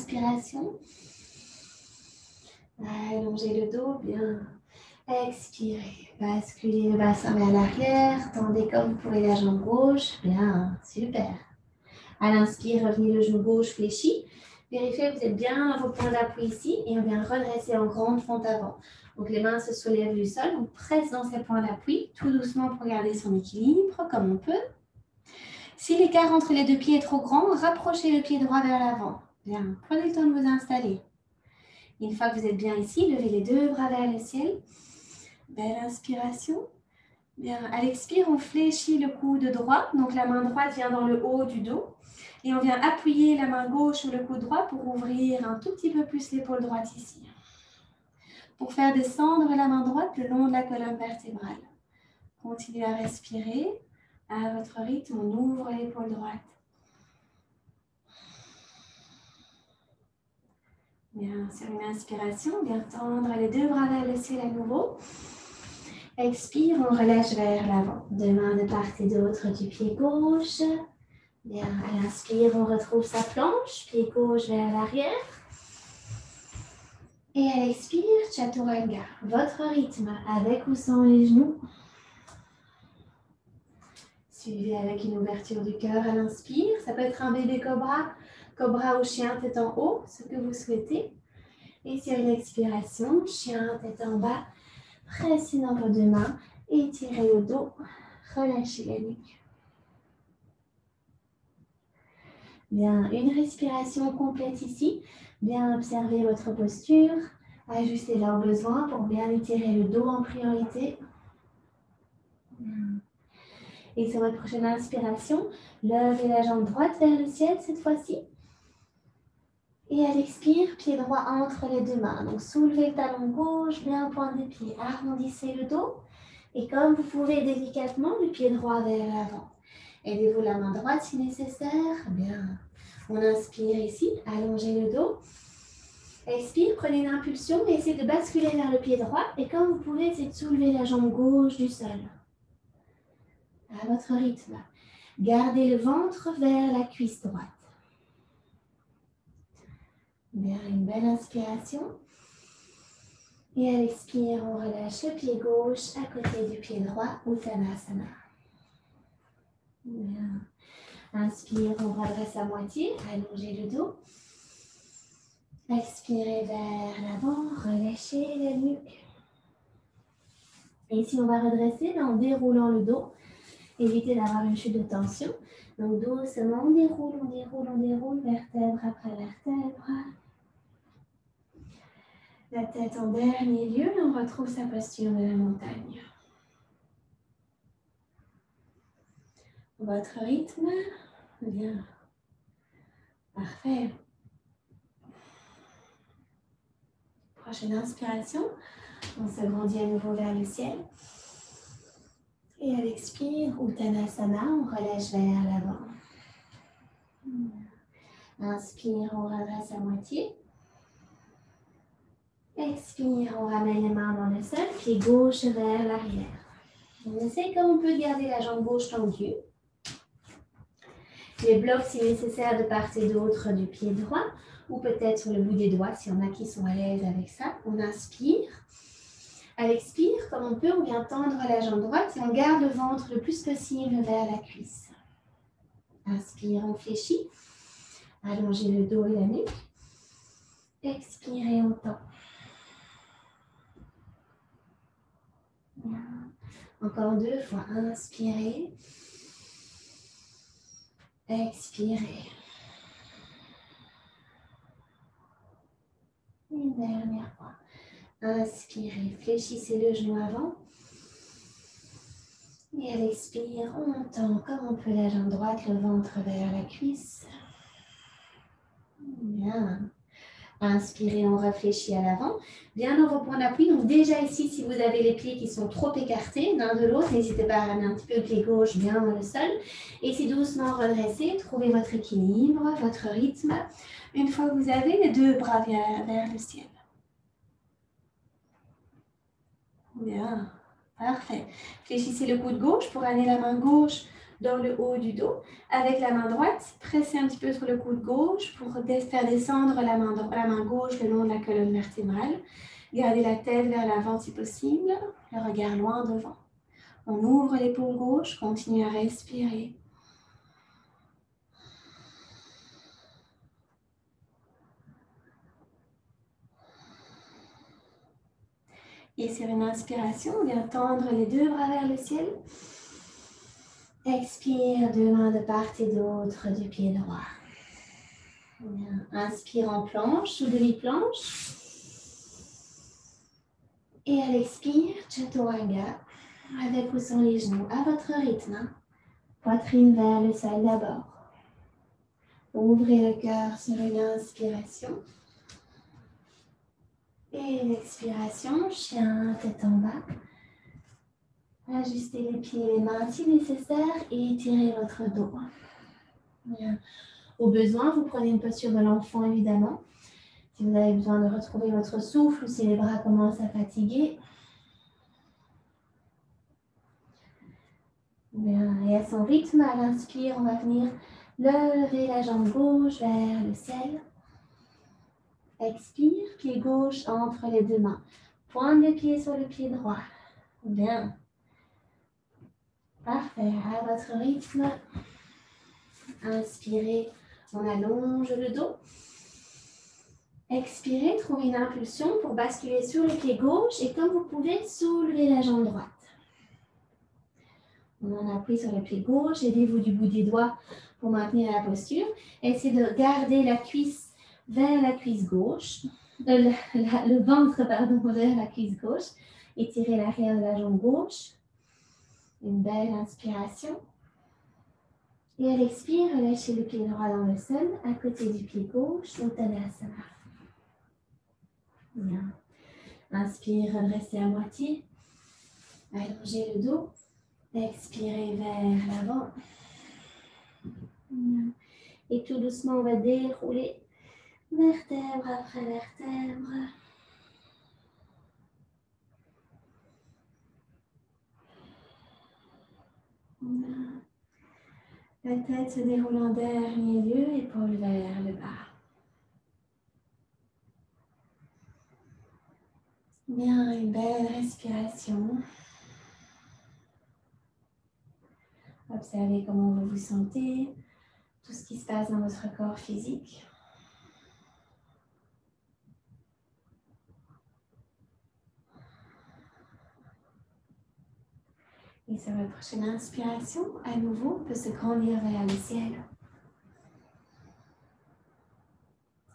inspiration. Allongez le dos, bien. Expirez. Basculez le bassin vers l'arrière. Tendez comme vous pouvez la jambe gauche. Bien, super. À l'inspire, revenez le genou gauche fléchi. Vérifiez que vous êtes bien à vos points d'appui ici et on vient redresser en grande fente avant. Donc les mains se soulèvent du sol, on presse dans ces points d'appui, tout doucement pour garder son équilibre comme on peut. Si l'écart entre les deux pieds est trop grand, rapprochez le pied droit vers l'avant. Bien, prenez le temps de vous installer. Une fois que vous êtes bien ici, levez les deux bras vers le ciel. Belle inspiration. Bien, à l'expire, on fléchit le coude droit, donc la main droite vient dans le haut du dos. Et on vient appuyer la main gauche sur le coude droit pour ouvrir un tout petit peu plus l'épaule droite ici. Pour faire descendre la main droite le long de la colonne vertébrale. Continuez à respirer. À votre rythme, on ouvre l'épaule droite. Bien, sur une inspiration, bien tendre les deux bras vers le ciel à nouveau. Expire, on relâche vers l'avant. Deux mains de part et d'autre du pied gauche. Bien, à l'inspire, on retrouve sa planche, pied gauche vers l'arrière. Et à l'expire, Chaturanga, votre rythme, avec ou sans les genoux. Suivez avec une ouverture du cœur à l'inspire. Ça peut être un bébé cobra, cobra ou chien tête en haut, ce que vous souhaitez. Et sur une expiration, chien tête en bas, pressez dans vos deux mains, étirez le dos, relâchez la nuque. Bien, une respiration complète ici. Bien observer votre posture. Ajustez là au besoin pour bien étirer le dos en priorité. Et sur votre prochaine inspiration, levez la jambe droite vers le ciel cette fois-ci. Et à l'expire, pied droit entre les deux mains. Donc soulevez le talon gauche, bien pointe des pieds. Arrondissez le dos. Et comme vous pouvez délicatement, le pied droit vers l'avant. Aidez-vous la main droite si nécessaire. Bien. On inspire ici, allongez le dos. Expire, prenez une impulsion et essayez de basculer vers le pied droit. Et comme vous pouvez, essayez de soulever la jambe gauche du sol. À votre rythme. Gardez le ventre vers la cuisse droite. Bien, une belle inspiration. Et à l'expire, on relâche le pied gauche à côté du pied droit, Uttanasana. Bien. Inspire, on redresse à moitié, allongez le dos. Expirez vers l'avant, relâchez la nuque. Et ici, on va redresser en déroulant le dos. Évitez d'avoir une chute de tension. Donc doucement, on déroule, vertèbre après vertèbre. La tête en dernier lieu, et on retrouve sa posture de la montagne. Votre rythme, bien. Parfait. Prochaine inspiration, on s'agrandit à nouveau vers le ciel. Et à l'expire, Uttanasana, on relâche vers l'avant. Inspire, on redresse à moitié. Expire, on ramène les mains dans le sol, pied gauche vers l'arrière. On essaie comme on peut de garder la jambe gauche tendue. Les blocs si nécessaire de part et d'autre du pied droit ou peut-être sur le bout des doigts s'il y en a qui sont à l'aise avec ça. On inspire. À l'expire, comme on peut, on vient tendre la jambe droite et on garde le ventre le plus possible vers la cuisse. Inspire, on fléchit. Allongez le dos et la nuque. Expirez, on tend. Encore deux fois. Inspirez. Expirez. Une dernière fois. Inspirez. Fléchissez le genou avant. Et à l'expire, on tend comme on peut la jambe droite, le ventre vers la cuisse. Bien. Inspirez, on réfléchit à l'avant. Bien dans vos points d'appui. Donc déjà ici, si vous avez les pieds qui sont trop écartés l'un de l'autre, n'hésitez pas à ramener un petit peu le pied gauche bien dans le sol. Et si doucement redressez, trouvez votre équilibre, votre rythme. Une fois que vous avez les deux bras vers le ciel. Bien. Parfait. Fléchissez le coude gauche pour amener la main gauche dans le haut du dos. Avec la main droite, pressez un petit peu sur le coude gauche pour faire descendre la main gauche le long de la colonne vertébrale. Gardez la tête vers l'avant si possible, le regard loin devant. On ouvre l'épaule gauche, continue à respirer. Et sur une inspiration, on vient tendre les deux bras vers le ciel. Expire, deux mains de part et d'autre du pied droit. Bien. Inspire en planche ou demi-planche. Et à l'expire, Chaturanga, avec ou sans les genoux, à votre rythme. Poitrine vers le sol d'abord. Ouvrez le cœur sur une inspiration. Et une expiration, chien, tête en bas. Ajustez les pieds et les mains si nécessaire et étirez votre dos. Bien. Au besoin, vous prenez une posture de l'enfant évidemment. Si vous avez besoin de retrouver votre souffle ou si les bras commencent à fatiguer. Bien. Et à son rythme, à l'inspire, on va venir lever la jambe gauche vers le ciel. Expire, pied gauche entre les deux mains. Pointe de pied sur le pied droit. Bien. Parfait. À votre rythme, inspirez, on allonge le dos. Expirez, trouvez une impulsion pour basculer sur le pied gauche et comme vous pouvez, soulever la jambe droite. On appuie sur le pied gauche, aidez-vous du bout des doigts pour maintenir la posture. Essayez de garder la cuisse vers la cuisse gauche, le ventre vers la cuisse gauche. Étirez l'arrière de la jambe gauche. Une belle inspiration. Et à l'expire, relâchez le pied droit dans le sol, à côté du pied gauche, Uttanasana. Bien. Inspire, redressez à moitié. Allongez le dos. Expirez vers l'avant. Et tout doucement, on va dérouler vertèbre après vertèbre. La tête se déroule en dernier lieu, épaules vers le bas. Bien, une belle respiration. Observez comment vous vous sentez, tout ce qui se passe dans votre corps physique. Et sur votre prochaine inspiration, à nouveau, on peut se grandir vers le ciel.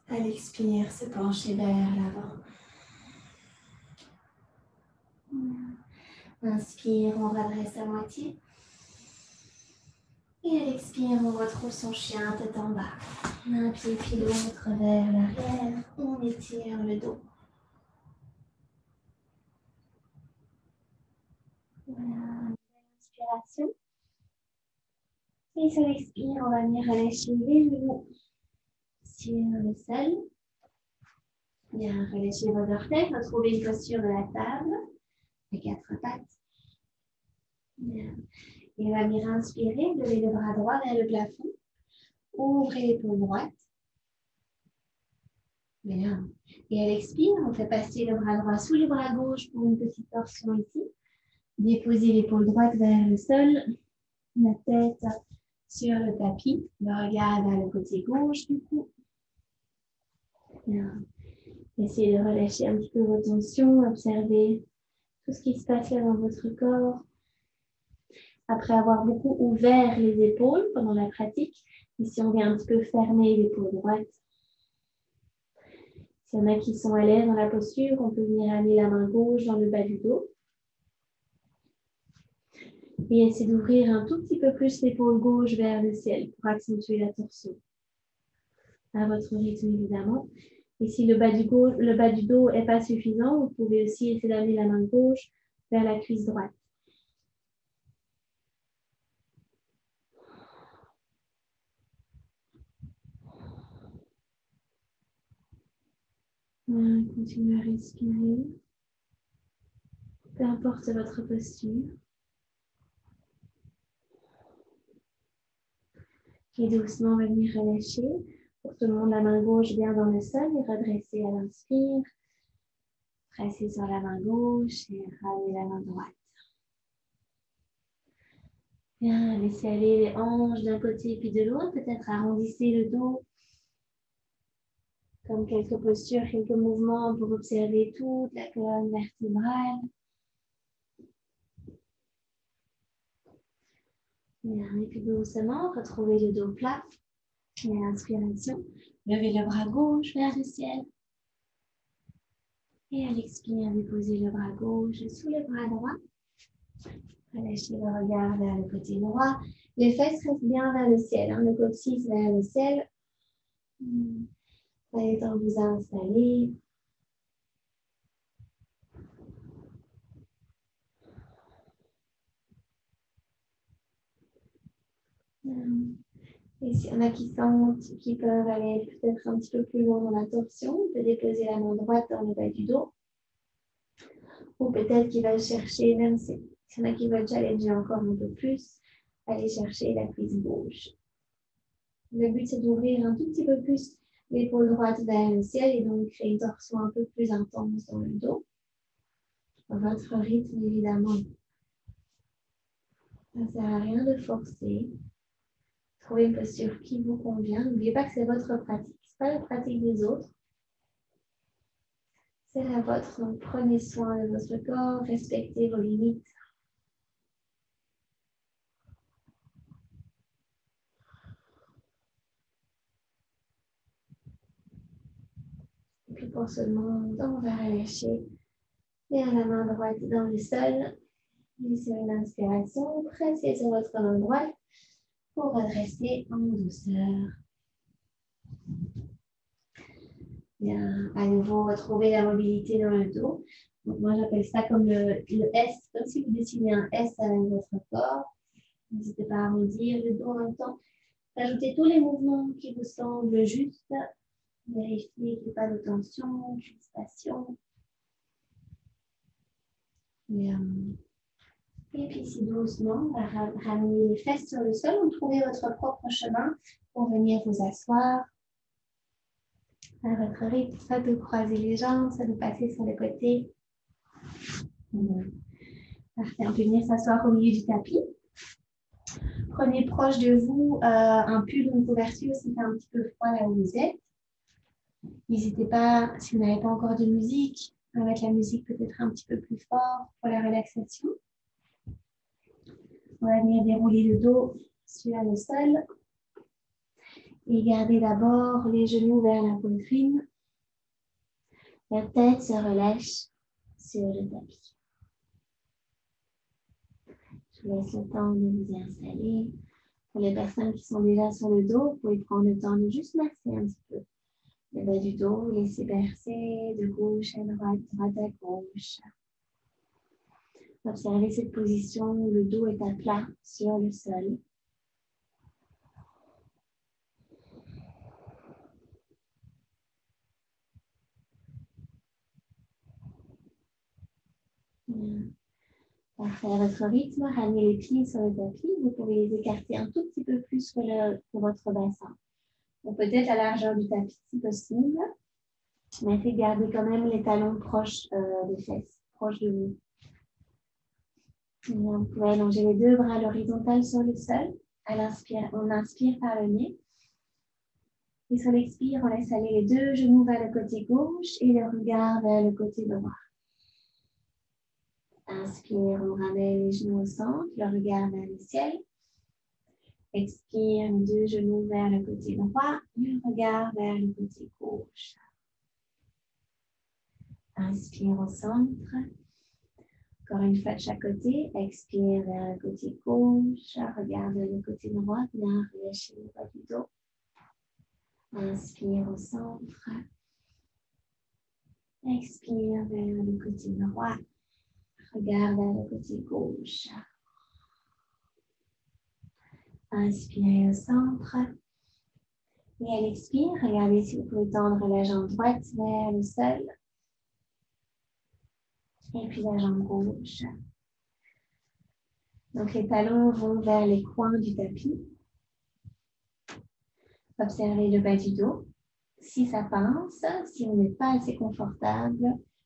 À l'expire, se pencher vers l'avant. Inspire, on redresse à moitié. Et à l'expire, on retrouve son chien tête en bas. Un pied puis l'autre vers l'arrière. On étire le dos. Voilà, inspiration. Et sur l'expire, on va venir relâcher les genoux sur le sol. Bien, relâchez vos orteils, retrouvez une posture de la table, les quatre pattes. Bien. Et on va venir inspirer, lever le bras droit vers le plafond. Ouvrez l'épaule droite. Bien. Et à l'expire, on fait passer le bras droit sous le bras gauche pour une petite torsion ici. Déposez l'épaule droite vers le sol, la tête sur le tapis, le regard vers le côté gauche du cou. Bien. Essayez de relâcher un petit peu vos tensions, observez tout ce qui se passe là dans votre corps. Après avoir beaucoup ouvert les épaules pendant la pratique, ici on vient un petit peu fermer l'épaule droite. S'il y en a qui sont à l'aise dans la posture, on peut venir amener la main gauche dans le bas du dos. Et essayer d'ouvrir un tout petit peu plus l'épaule gauche vers le ciel pour accentuer la torsion. À votre rythme évidemment. Et si le bas du dos n'est pas suffisant, vous pouvez aussi essayer d'amener la main gauche vers la cuisse droite. Continuez à respirer. Peu importe votre posture. Et doucement venir relâcher. Pour tout le monde, la main gauche bien dans le sol et redresser à l'inspire. Presser sur la main gauche et ramener la main droite. Bien, laissez aller les hanches d'un côté puis de l'autre. Peut-être arrondissez le dos. Comme quelques postures, quelques mouvements pour observer toute la colonne vertébrale. Bien, et puis doucement, retrouvez le dos plat. Et à l'inspiration, levez le bras gauche vers le ciel. Et à l'expire, déposez le bras gauche sous le bras droit. Relâchez le regard vers le côté droit. Les fesses restent bien vers le ciel, le coccyx vers le ciel. Prenez le temps de vous installer. Et s'il y en a qui sentent qu'ils peuvent aller peut-être un petit peu plus loin dans la torsion, on peut déposer la main droite dans le bas du dos. Ou peut-être qu'ils veulent chercher, même s'il y en a qui veulent challenger encore un peu plus, aller chercher la cuisse gauche. Le but, c'est d'ouvrir un tout petit peu plus l'épaule droite vers le ciel et donc créer une torsion un peu plus intense dans le dos. À votre rythme, évidemment. Ça ne sert à rien de forcer. Trouvez une posture qui vous convient. N'oubliez pas que c'est votre pratique. Ce n'est pas la pratique des autres. C'est la vôtre. Donc, prenez soin de votre corps. Respectez vos limites. Et puis, pour ce moment, on va relâcher. Et à la main droite dans le sol. Et sur une inspiration, pressez sur votre main droite pour redresser en douceur. Bien, à nouveau, retrouver la mobilité dans le dos. Donc, moi, j'appelle ça comme le S, comme si vous dessinez un S avec votre corps. N'hésitez pas à arrondir le dos en même temps. Ajoutez tous les mouvements qui vous semblent justes. Vérifiez qu'il n'y ait pas de tension, de crispation. Et puis, si doucement, on va ramener les fesses sur le sol. Vous trouvez votre propre chemin pour venir vous asseoir. À votre rythme, soit de croiser les jambes, soit de passer sur les côtés. Parfait, on peut venir s'asseoir au milieu du tapis. Prenez proche de vous un pull ou une couverture si c'est un petit peu froid là où vous êtes. N'hésitez pas, si vous n'avez pas encore de musique, à mettre la musique peut-être un petit peu plus fort pour la relaxation. On va venir dérouler le dos sur le sol. Et gardez d'abord les genoux vers la poitrine. La tête se relâche sur le tapis. Je vous laisse le temps de vous y installer. Pour les personnes qui sont déjà sur le dos, vous pouvez prendre le temps de juste masser un petit peu le bas du dos, laissez bercer de gauche à droite, droite à gauche. Observez cette position où le dos est à plat sur le sol. Parfait. À votre rythme, ramenez les pieds sur le tapis. Vous pouvez les écarter un tout petit peu plus que votre bassin. Donc peut-être la largeur du tapis si possible. Mais essayez de garder quand même les talons proches des fesses, proches de vous. Vous pouvez allonger les deux bras à l'horizontale sur le sol. On inspire par le nez. Et sur l'expire, on laisse aller les deux genoux vers le côté gauche et le regard vers le côté droit. Inspire, on ramène les genoux au centre, le regard vers le ciel. Expire, deux genoux vers le côté droit, le regard vers le côté gauche. Inspire au centre. Encore une fois de chaque côté. Expire vers le côté gauche, regarde le côté droit, bien relâcher le bas du dos. Inspire au centre. Expire vers le côté droit. Regarde vers le côté gauche. Inspirez au centre. Et à l'expire, regardez si vous pouvez tendre la jambe droite vers le sol. Et puis la jambe gauche. Donc les talons vont vers les coins du tapis. Observez le bas du dos. Si ça pince, si vous n'êtes pas assez confortable,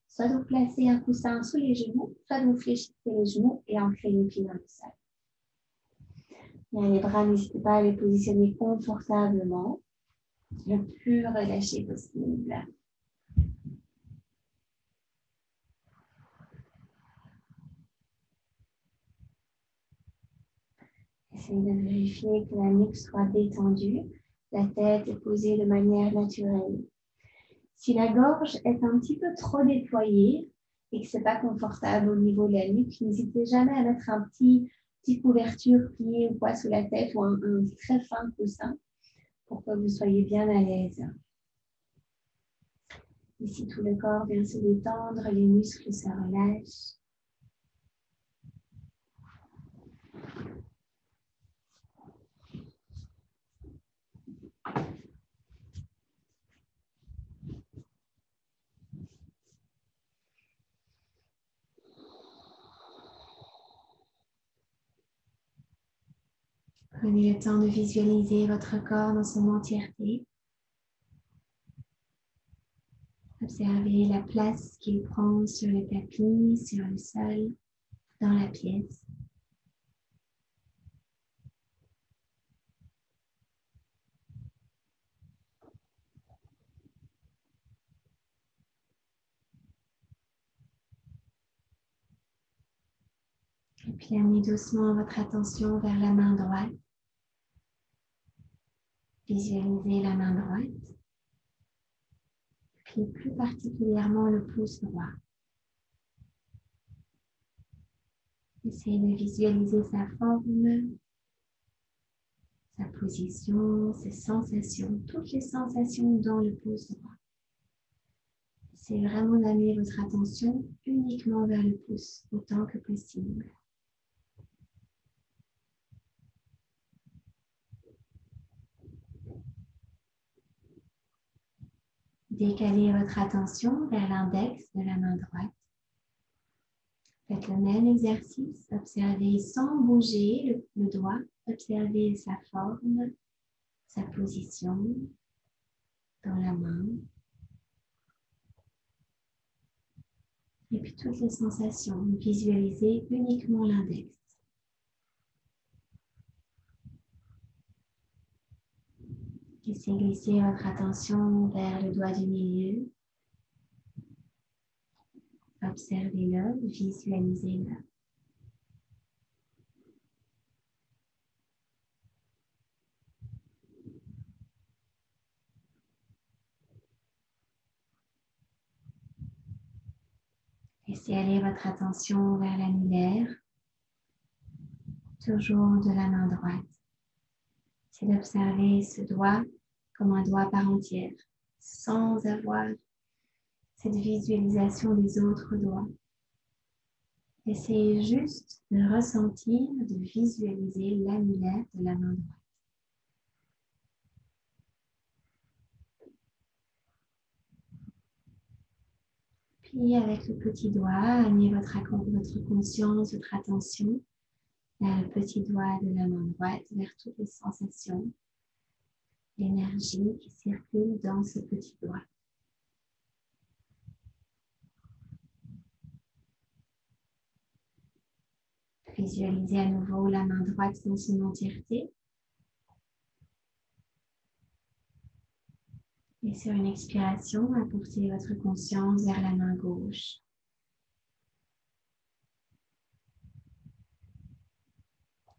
soit vous placez un coussin sous les genoux, soit vous fléchissez les genoux et ancrez les pieds dans le sol. Et les bras, n'hésitez pas à les positionner confortablement, le plus relâché possible. Essayez de vérifier que la nuque soit détendue, la tête est posée de manière naturelle. Si la gorge est un petit peu trop déployée et que ce n'est pas confortable au niveau de la nuque, n'hésitez jamais à mettre un petite couverture pliée ou quoi sous la tête ou un très fin coussin pour que vous soyez bien à l'aise. Ici, tout le corps vient se détendre, les muscles se relâchent. Prenez le temps de visualiser votre corps dans son entièreté. Observez la place qu'il prend sur le tapis, sur le sol, dans la pièce. Et puis amenez doucement votre attention vers la main droite. Visualisez la main droite. Puis plus particulièrement le pouce droit. Essayez de visualiser sa forme, sa position, ses sensations, toutes les sensations dans le pouce droit. Essayez vraiment d'amener votre attention uniquement vers le pouce, autant que possible. Décalez votre attention vers l'index de la main droite. Faites le même exercice, observez sans bouger le doigt, observez sa forme, sa position dans la main. Et puis toutes les sensations, visualisez uniquement l'index. Laissez glisser votre attention vers le doigt du milieu. Observez-le, visualisez-le. Laissez aller votre attention vers l'annulaire, toujours de la main droite. C'est d'observer ce doigt comme un doigt à part entière, sans avoir cette visualisation des autres doigts. Essayez juste de ressentir, de visualiser l'annulaire de la main droite. Puis avec le petit doigt, amenez votre conscience, votre attention vers le petit doigt de la main droite, vers toutes les sensations, l'énergie qui circule dans ce petit doigt. Visualisez à nouveau la main droite dans son entièreté. Et sur une expiration, apportez votre conscience vers la main gauche.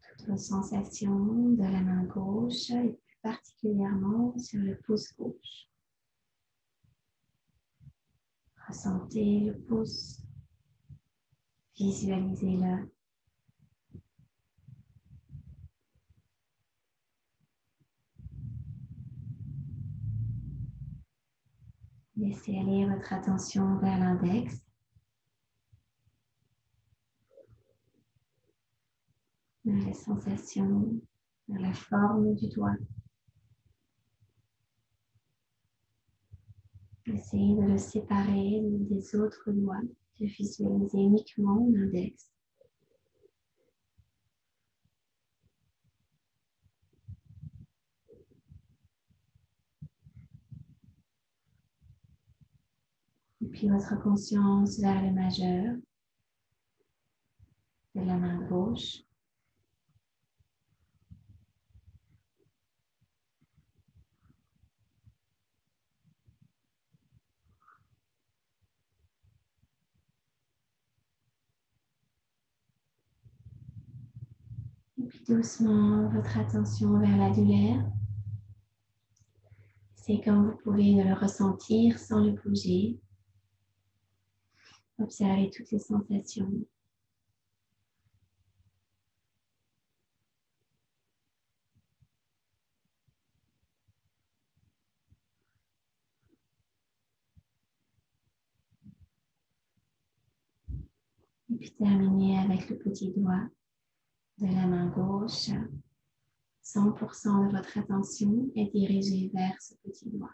Toutes vos sensations de la main gauche et plus particulièrement sur le pouce gauche. Ressentez le pouce, visualisez-le. Laissez aller votre attention vers l'index. Vers les sensations, vers la forme du doigt. Essayez de le séparer des autres doigts, de visualiser uniquement l'index. puis votre conscience vers le majeur de la main gauche. Et puis doucement, votre attention vers la douleur. C'est comme vous pouvez le ressentir sans le bouger. Observez toutes les sensations. Et puis terminez avec le petit doigt de la main gauche. 100% de votre attention est dirigée vers ce petit doigt.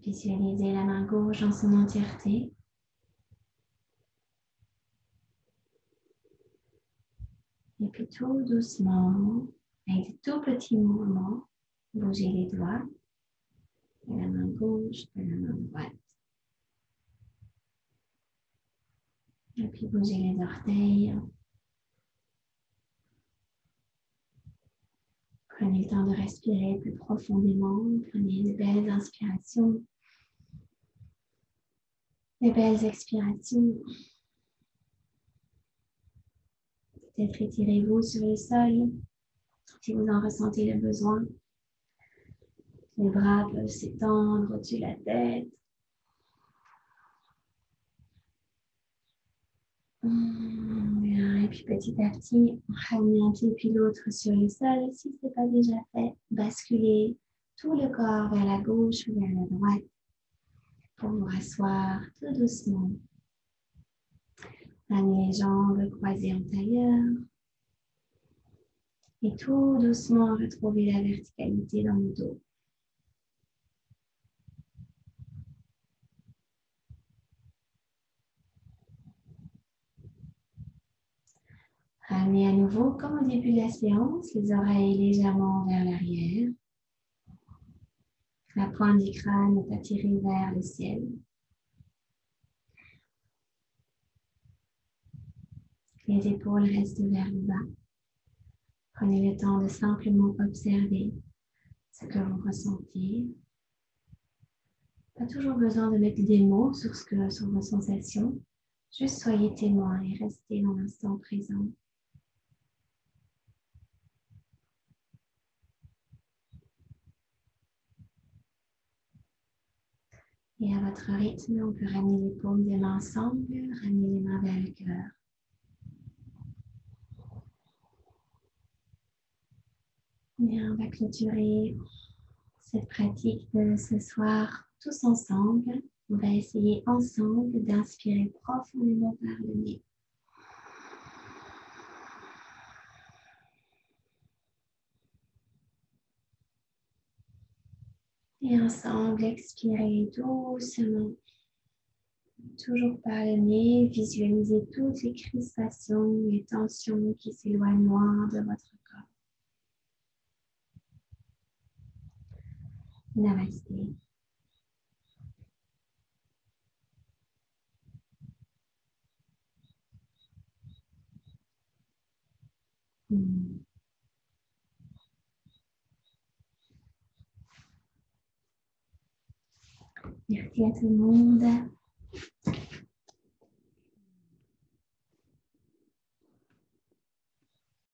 Visualisez la main gauche dans son entièreté. Et puis tout doucement, avec de tout petits mouvements, bougez les doigts de la main gauche, de la main droite. Et puis bougez les orteils. Prenez le temps de respirer plus profondément. Prenez de belles inspirations, de belles expirations. Peut-être étirez-vous sur le sol si vous en ressentez le besoin. Les bras peuvent s'étendre au-dessus de la tête. Et puis petit à petit, ramenez un pied puis l'autre sur le sol. Si ce n'est pas déjà fait, basculez tout le corps vers la gauche ou vers la droite pour vous rasseoir tout doucement. Ramenez les jambes croisées en tailleur. Et tout doucement, retrouvez la verticalité dans le dos. Ramenez à nouveau, comme au début de la séance, les oreilles légèrement vers l'arrière. La pointe du crâne est attirée vers le ciel. Les épaules restent vers le bas. Prenez le temps de simplement observer ce que vous ressentez. Pas toujours besoin de mettre des mots sur vos sensations. Juste soyez témoin et restez dans l'instant présent. Et à votre rythme, on peut ramener les paumes des mains ensemble, ramener les mains vers le cœur. Et on va clôturer cette pratique de ce soir tous ensemble. On va essayer ensemble d'inspirer profondément par le nez. Et ensemble, expirer doucement. Toujours par le nez, visualisez toutes les crispations et tensions qui s'éloignent loin de votre corps. Namasté. Merci à tout le monde.